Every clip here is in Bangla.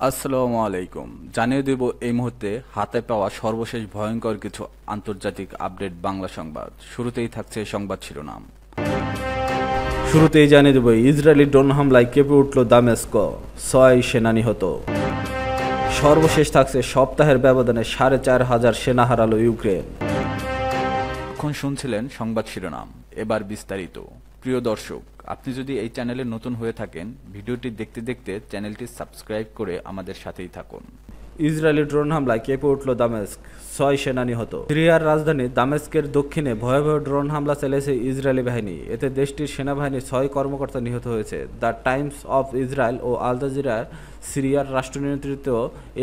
আসসালামু আলাইকুম। জানিয়ে দেব এই মুহূর্তে হাতে পাওয়া সর্বশেষ ভয়ঙ্কর কিছু আন্তর্জাতিক আপডেট বাংলা সংবাদ। শুরুতেই থাকছে সংবাদ শিরোনাম। শুরুতেই জানিয়ে দেব, ইসরায়েলি ড্রোন হামলায় কেঁপে উঠল দামেস্ক, ৬ সেনা নিহত। সর্বশেষ থাকছে সপ্তাহের ব্যবধানে ৪,৫০০ সেনা হারালো ইউক্রেন। এখন শুনছিলেন সংবাদ শিরোনাম, এবার বিস্তারিত। প্রিয় দর্শক, আপনি যদি এই চ্যানেলে নতুন হয়ে থাকেন, ভিডিওটি দেখতে দেখতে চ্যানেলটি সাবস্ক্রাইব করে আমাদের সাথেই থাকুন। ইসরায়েলি ড্রোন হামলায় কেঁপে উঠল দামেস্ক, ৬ সেনা নিহত। সিরিয়ার রাজধানী দামেস্কের দক্ষিণে ভয়াবহ ড্রোন হামলা চালিয়েছে ইসরায়েলি বাহিনী। এতে দেশটির সেনাবাহিনীর ৬ কর্মকর্তা নিহত হয়েছে। দ্য টাইমস অফ ইসরায়েল ও আল জাজিরার সিরিয়ার রাষ্ট্রনিয়ন্ত্রিত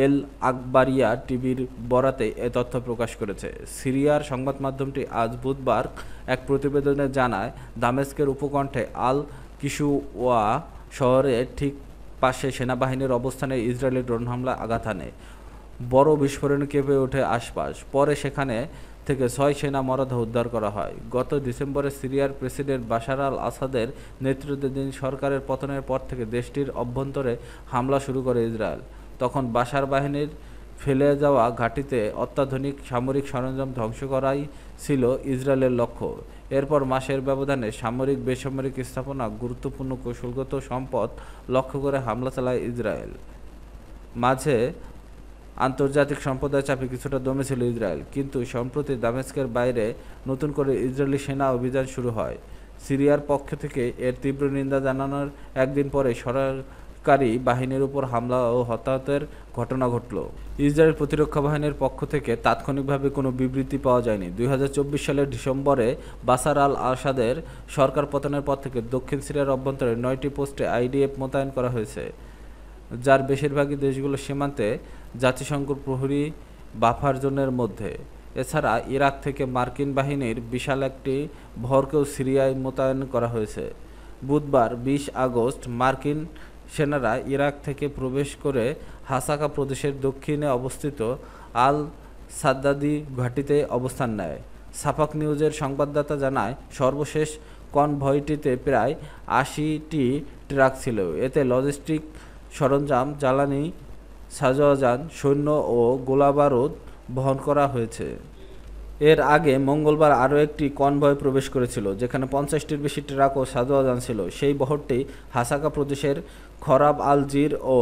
এল আকবারিয়া টিভির বরাতে এ তথ্য প্রকাশ করেছে। সিরিয়ার সংবাদ মাধ্যমটি আজ বুধবার এক প্রতিবেদনে জানায়, দামেস্কের উপকণ্ঠে আল কিশুওয়া শহরের ঠিক পাশে সেনাবাহিনীর অবস্থানে ইসরায়েলি ড্রোন হামলা আঘাত হানে। বড় বিস্ফোরণে কেঁপে ওঠে আশপাশ। পরে সেখানে থেকে ৬ সেনা মরদেহ উদ্ধার করা হয়। গত ডিসেম্বরে সিরিয়ার প্রেসিডেন্ট বাশার আল আসাদের নেতৃত্বাধীন সরকারের পতনের পর থেকে দেশটির অভ্যন্তরে হামলা শুরু করে ইসরায়েল। তখন বাশার বাহিনীর ফেলে যাওয়া ঘাঁটিতে অত্যাধুনিক সামরিক সরঞ্জাম ধ্বংস করাই ছিল ইসরায়েলের লক্ষ্য। এরপর মাসের ব্যবধানে সামরিক বেসামরিক স্থাপনা, গুরুত্বপূর্ণ কৌশলগত সম্পদ লক্ষ্য করে হামলা চালায় ইসরায়েল। মাঝে আন্তর্জাতিক সম্প্রদায়ের চাপে কিছুটা দমেছিল ইসরায়েল, কিন্তু সম্প্রতি দামেস্কের বাইরে নতুন করে ইসরায়েলি সেনা অভিযান শুরু হয়। সিরিয়ার পক্ষ থেকে এর তীব্র নিন্দা জানানোর একদিন পরে সরকারি বাহিনীর উপর হামলা ও হতাহতের ঘটনা ঘটল। ইসরায়েল প্রতিরক্ষা বাহিনীর পক্ষ থেকে তাৎক্ষণিকভাবে কোনো বিবৃতি পাওয়া যায়নি। ২০২৪ সালের ডিসেম্বরে বাশার আল আসাদের সরকার পতনের পর থেকে দক্ষিণ সিরিয়ার অভ্যন্তরে ৯টি পোস্টে আইডিএফ মোতায়েন করা হয়েছে, যার বেশিরভাগই দেশগুলোর সীমান্তে জাতিসংঘ প্রহরী বাফার জোনের মধ্যে। এছাড়া ইরাক থেকে মার্কিন বাহিনীর বিশাল একটি ভরকেও সিরিয়ায় মোতায়েন করা হয়েছে। বুধবার ২০ আগস্ট মার্কিন সেনারা ইরাক থেকে প্রবেশ করে হাসাকা প্রদেশের দক্ষিণে অবস্থিত আল সাদ্দাদি ঘাঁটিতে অবস্থান নেয়। সাফাক নিউজের সংবাদদাতা জানায়, সর্বশেষ কনভয়টিতে প্রায় ৮০টি ট্রাক ছিল। এতে লজিস্টিক সরঞ্জাম, জ্বালানি, সাজোয়াজান, সৈন্য ও গোলাবারুদ বহন করা হয়েছে। এর আগে মঙ্গলবার আরও একটি কনভয় প্রবেশ করেছিল, যেখানে ৫০টির বেশি ট্রাক ও সাজোয়াজান ছিল। সেই বহরটি হাসাকা প্রদেশের খরাব আল জির ও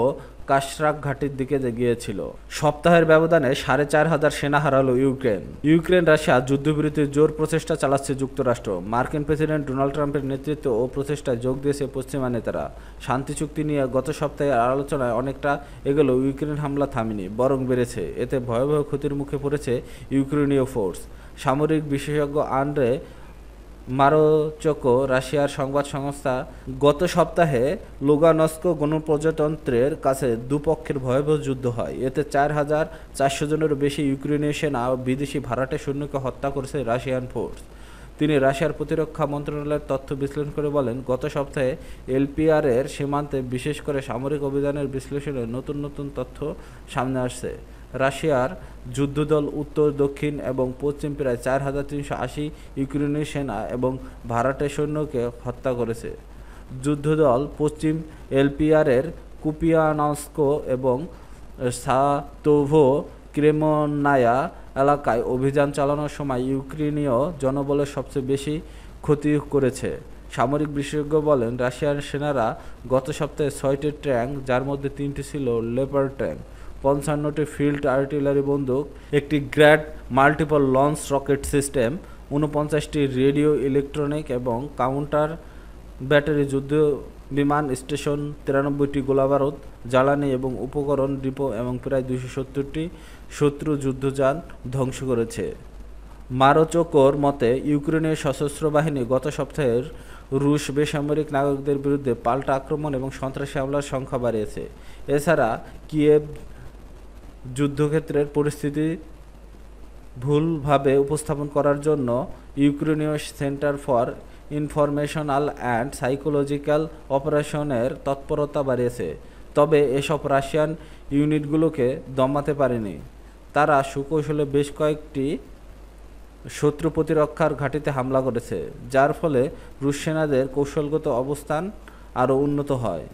কাশরাক ঘাটির দিকে গিয়েছিল। সপ্তাহের ব্যবধানে ৪,৫০০ সেনা হারালো ইউক্রেন রাশিয়া যুদ্ধবিরতির জোর প্রচেষ্টা চালাচ্ছে যুক্তরাষ্ট্র। মার্কিন প্রেসিডেন্ট ডোনাল্ড ট্রাম্পের নেতৃত্ব ও প্রচেষ্টায় যোগ দিয়েছে পশ্চিমা নেতারা। শান্তি চুক্তি নিয়ে গত সপ্তাহের আলোচনায় অনেকটা এগোলেও ইউক্রেন হামলা থামেনি, বরং বেড়েছে। এতে ভয়াবহ ক্ষতির মুখে পড়েছে ইউক্রেনীয় ফোর্স। সামরিক বিশেষজ্ঞ আন্দ্রে মারোচকো রাশিয়ার সংবাদ সংস্থা গত সপ্তাহে লুগানস্ক গণপ্রজাতন্ত্রের কাছে দুপক্ষের ভয়াবহ যুদ্ধ হয়। এতে ৪,৪০০ জনেরও বেশি ইউক্রেনীয় সেনা ও বিদেশি ভাড়াটে সৈন্যকে হত্যা করেছে রাশিয়ান ফোর্স। তিনি রাশিয়ার প্রতিরক্ষা মন্ত্রণালয়ের তথ্য বিশ্লেষণ করে বলেন, গত সপ্তাহে এলপিআর-এর সীমান্তে বিশেষ করে সামরিক অভিযানের বিশ্লেষণে নতুন নতুন তথ্য সামনে আসছে। রাশিয়ার যুদ্ধদল উত্তর, দক্ষিণ এবং পশ্চিম প্রায় ৪,৩৮০ ইউক্রেনীয় সেনা এবং ভাড়াটে সৈন্যকে হত্যা করেছে। যুদ্ধদল পশ্চিম এলপিআর-এর কুপিয়ানস্ক এবং সাতোভো ক্রেমনায়া এলাকায় অভিযান চালানোর সময় ইউক্রেনীয় জনবলের সবচেয়ে বেশি ক্ষতি করেছে। সামরিক বিশেষজ্ঞ বলেন, রাশিয়ান সেনারা গত সপ্তাহে ৬টি ট্যাঙ্ক, যার মধ্যে ৩টি ছিল লেপার্ড ট্যাঙ্ক, ৫৫টি ফিল্ড আর্টিলারি বন্দুক, একটি Grad multiple launch rocket system, ৪৯টি রেডিও, ইলেকট্রনিক এবং কাউন্টার ব্যাটারি যুদ্ধ বিমান স্টেশন, ৯৩টি গোলাবারুদ, জ্বালানি এবং উপকরণ ডিপো এবং প্রায় ২৭০টি শত্রু যুদ্ধযান ধ্বংস করেছে। মারোচকোর মতে, ইউক্রেনের সশস্ত্র বাহিনী গত সপ্তাহের রুশ বেসামরিক নাগরিকদের বিরুদ্ধে পাল্টা আক্রমণ এবং সন্ত্রাসী হামলার সংখ্যা বাড়িয়েছে। এছাড়া কিয়েভ যুদ্ধক্ষেত্রের পরিস্থিতি ভুলভাবে উপস্থাপন করার জন্য ইউক্রেনীয় centre for informational and psychological অপারেশনের তৎপরতা বাড়িয়েছে। তবে এসব রাশিয়ান ইউনিটগুলোকে দমাতে পারেনি। তারা সুকৌশলে বেশ কয়েকটি শত্রু প্রতিরক্ষার ঘাঁটিতে হামলা করেছে, যার ফলে রুশ সেনাদের কৌশলগত অবস্থান আরও উন্নত হয়।